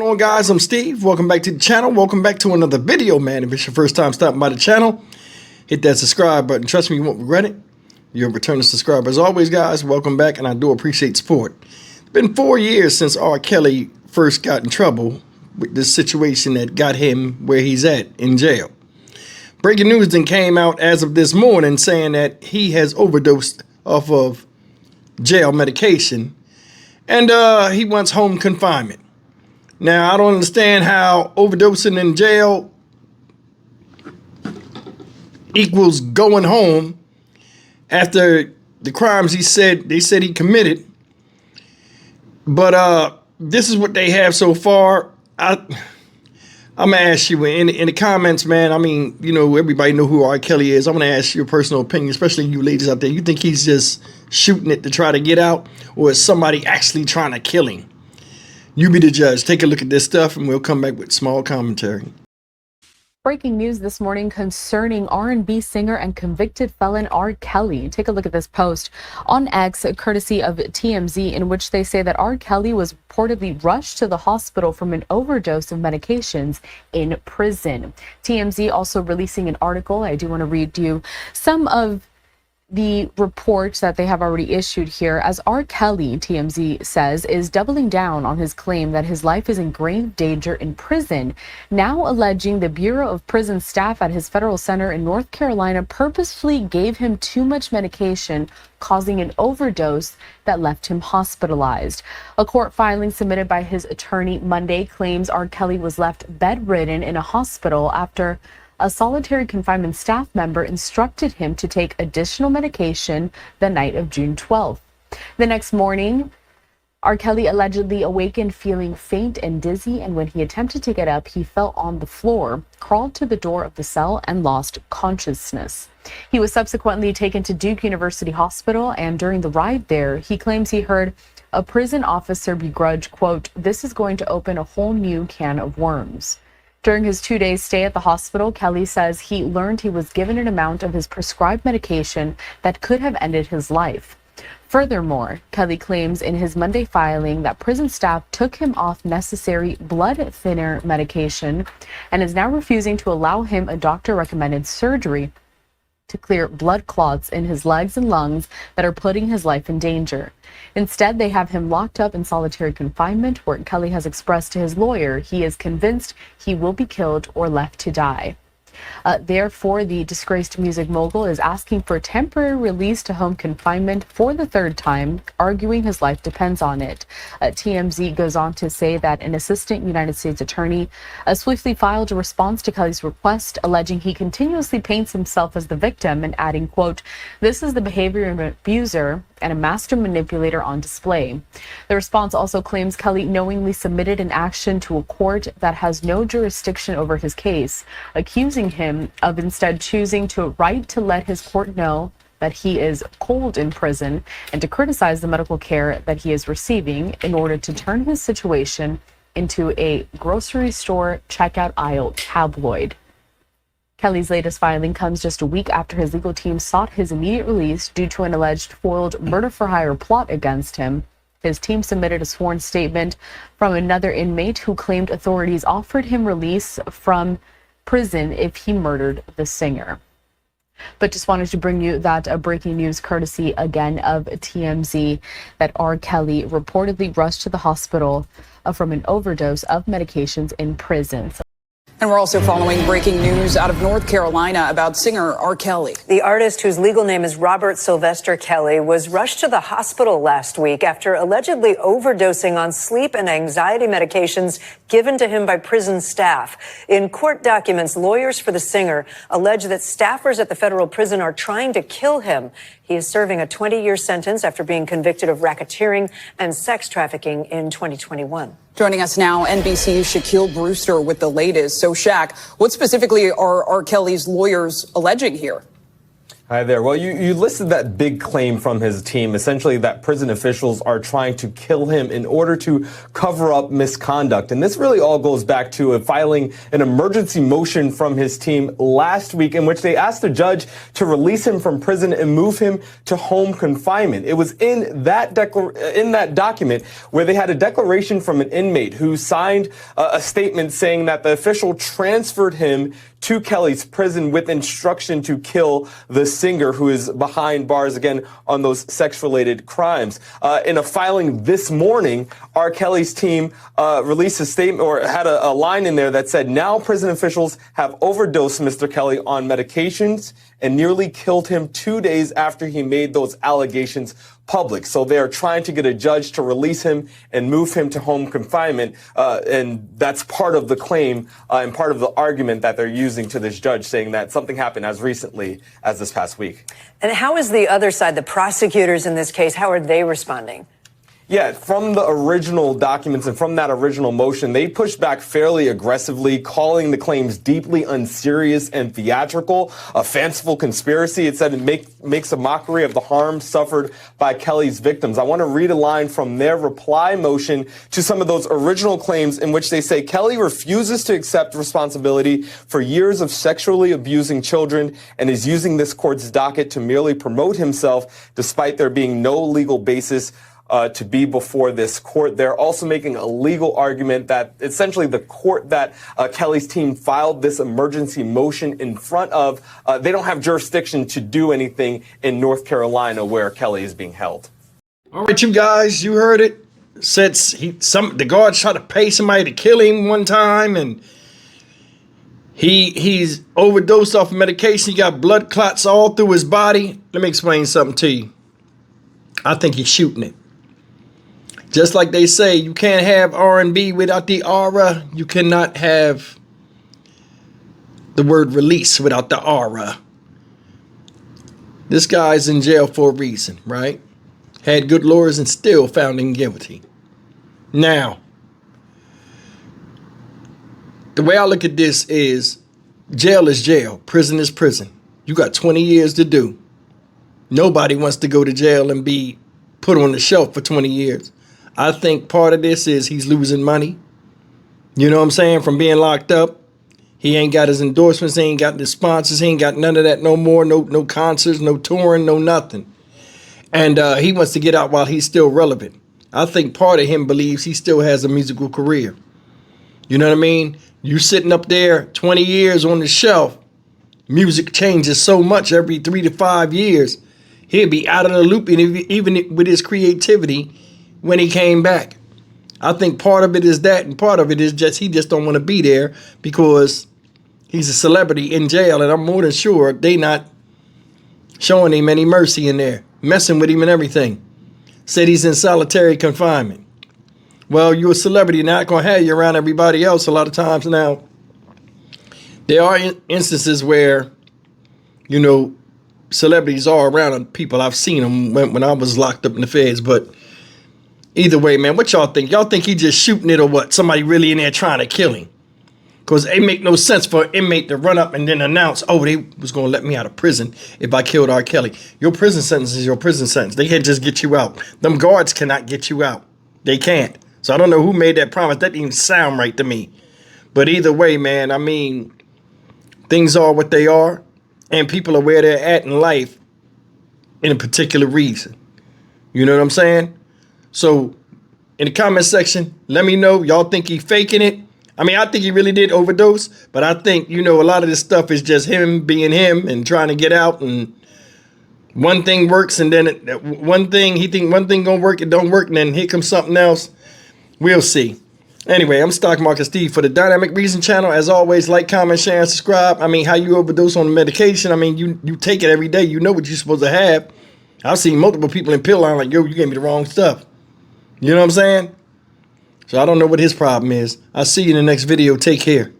going on, guys? I'm Steve. Welcome back to the channel. Welcome back to another video, man. If it's your first time stopping by the channel, hit that subscribe button. Trust me, you won't regret it. You're a returning subscriber. As always, guys, welcome back, and I do appreciate support. It's been 4 years since R.Kelly first got in trouble with this situation that got him where he's at in jail. Breaking news then came out as of this morning saying that he has overdosed off of jail medication, and he wants home confinement. Now, I don't understand how overdosing in jail equals going home after the crimes they said he committed. But this is what they have so far. I'm gonna ask you in the comments, man. I mean, you know, everybody know who R.Kelly is. I'm gonna ask you your personal opinion, especially you ladies out there. You think he's just shooting it to try to get out, or is somebody actually trying to kill him? You be the judge. Take a look at this stuff, and we'll come back with small commentary. Breaking news this morning concerning R&B singer and convicted felon R.Kelly. Take a look at this post on X, courtesy of TMZ, in which they say that R.Kelly was reportedly rushed to the hospital from an overdose of medications in prison. TMZ also releasing an article. I do want to read you some of the reports that they have already issued here, as R.Kelly, TMZ says, is doubling down on his claim that his life is in grave danger in prison, now alleging the Bureau of Prison staff at his federal center in North Carolina purposefully gave him too much medication, causing an overdose that left him hospitalized. A court filing submitted by his attorney Monday claims R.Kelly was left bedridden in a hospital after a solitary confinement staff member instructed him to take additional medication the night of June 12th. The next morning, R.Kelly allegedly awakened feeling faint and dizzy, and when he attempted to get up, he fell on the floor, crawled to the door of the cell, and lost consciousness. He was subsequently taken to Duke University Hospital, and during the ride there, he claims he heard a prison officer begrudge, quote, "This is going to open a whole new can of worms." During his 2-day stay at the hospital, Kelly says he learned he was given an amount of his prescribed medication that could have ended his life. Furthermore, Kelly claims in his Monday filing that prison staff took him off necessary blood thinner medication and is now refusing to allow him a doctor-recommended surgery to clear blood clots in his legs and lungs that are putting his life in danger. Instead, they have him locked up in solitary confinement, where Kelly has expressed to his lawyer he is convinced he will be killed or left to die. Therefore, the disgraced music mogul is asking for temporary release to home confinement for the third time, arguing his life depends on it. TMZ goes on to say that an assistant United States attorney swiftly filed a response to Kelly's request, alleging he continuously paints himself as the victim and adding, quote, "This is the behavior of an abuser and a master manipulator on display." The response also claims Kelly knowingly submitted an action to a court that has no jurisdiction over his case, accusing him of instead choosing to write to let his court know that he is cold in prison and to criticize the medical care that he is receiving in order to turn his situation into a grocery store checkout aisle tabloid. Kelly's latest filing comes just a week after his legal team sought his immediate release due to an alleged foiled murder-for-hire plot against him. His team submitted a sworn statement from another inmate who claimed authorities offered him release from prison if he murdered the singer. But just wanted to bring you that breaking news courtesy again of TMZ, that R. Kelly reportedly rushed to the hospital from an overdose of medications in prison. And we're also following breaking news out of North Carolina about singer R. Kelly. The artist, whose legal name is Robert Sylvester Kelly, was rushed to the hospital last week after allegedly overdosing on sleep and anxiety medications given to him by prison staff. In court documents, lawyers for the singer allege that staffers at the federal prison are trying to kill him. He is serving a 20-year sentence after being convicted of racketeering and sex trafficking in 2021. Joining us now, NBC's Shaquille Brewster with the latest. So, Shaq, what specifically are R. Kelly's lawyers alleging here? Hi there. Well, you listed that big claim from his team, essentially that prison officials are trying to kill him in order to cover up misconduct. And this really all goes back to filing an emergency motion from his team last week in which they asked the judge to release him from prison and move him to home confinement. It was in that document where they had a declaration from an inmate who signed a statement saying that the official transferred him to Kelly's prison with instruction to kill the singer who is behind bars again on those sex-related crimes. In a filing this morning, r.Kelly's team released a statement or had a line in there that said, now prison officials have overdosed Mr. Kelly on medications and nearly killed him 2 days after he made those allegations public. So they are trying to get a judge to release him and move him to home confinement. And that's part of the claim and part of the argument that they're using to this judge, saying that something happened as recently as this past week. And how is the other side, the prosecutors in this case, how are they responding? Yeah, from the original documents and from that original motion, they pushed back fairly aggressively, calling the claims deeply unserious and theatrical, a fanciful conspiracy. It said it makes a mockery of the harm suffered by Kelly's victims. I want to read a line from their reply motion to some of those original claims in which they say Kelly refuses to accept responsibility for years of sexually abusing children and is using this court's docket to merely promote himself despite there being no legal basis to be before this court. They're also making a legal argument that essentially the court that Kelly's team filed this emergency motion in front of, they don't have jurisdiction to do anything in North Carolina where Kelly is being held. All right, you guys, you heard it. Said the guards tried to pay somebody to kill him one time, and he's overdosed off of medication. He got blood clots all through his body. Let me explain something to you. I think he's shooting it. Just like they say, you can't have R&B without the aura. You cannot have the word release without the aura. This guy's in jail for a reason, right? Had good lawyers and still found him guilty. Now, the way I look at this is jail is jail. Prison is prison. You got 20 years to do. Nobody wants to go to jail and be put on the shelf for 20 years. I think part of this is he's losing money. You know what I'm saying? From being locked up. He ain't got his endorsements. He ain't got the sponsors. He ain't got none of that no more. No concerts, no touring, no nothing. And he wants to get out while he's still relevant. I think part of him believes he still has a musical career. You know what I mean? You sitting up there 20 years on the shelf. Music changes so much every 3 to 5 years. He'd be out of the loop, and even with his creativity when he came back. I think part of it is that, and part of it is just he just don't want to be there because he's a celebrity in jail, and I'm more than sure they not showing him any mercy in there, messing with him and everything. Said he's in solitary confinement. Well, you're a celebrity, not going to have you around everybody else a lot of times now. There are instances where, you know, celebrities are around people. I've seen them when I was locked up in the feds, but either way, man, what y'all think? Y'all think he just shooting it or what? Somebody really in there trying to kill him? Because it make no sense for an inmate to run up and then announce, oh, they was going to let me out of prison if I killed r.Kelly. Your prison sentence is your prison sentence. They can't just get you out. Them guards cannot get you out. They can't. So I don't know who made that promise. That didn't even sound right to me. But either way, man, I mean, things are what they are. And people are where they're at in life in a particular reason. You know what I'm saying? So in the comment section, let me know. Y'all think he faking it? I mean, I think he really did overdose, but I think, you know, a lot of this stuff is just him being him and trying to get out, and one thing works and then he think one thing gonna work, it don't work, and then here comes something else. We'll see. Anyway, I'm Stock Market Steve for the Dynamic Reason channel. As always, like, comment, share, and subscribe. I mean, how you overdose on the medication? I mean, you take it every day. You know what you're supposed to have. I've seen multiple people in pill line like, yo, you gave me the wrong stuff. You know what I'm saying? So I don't know what his problem is. I'll see you in the next video. Take care.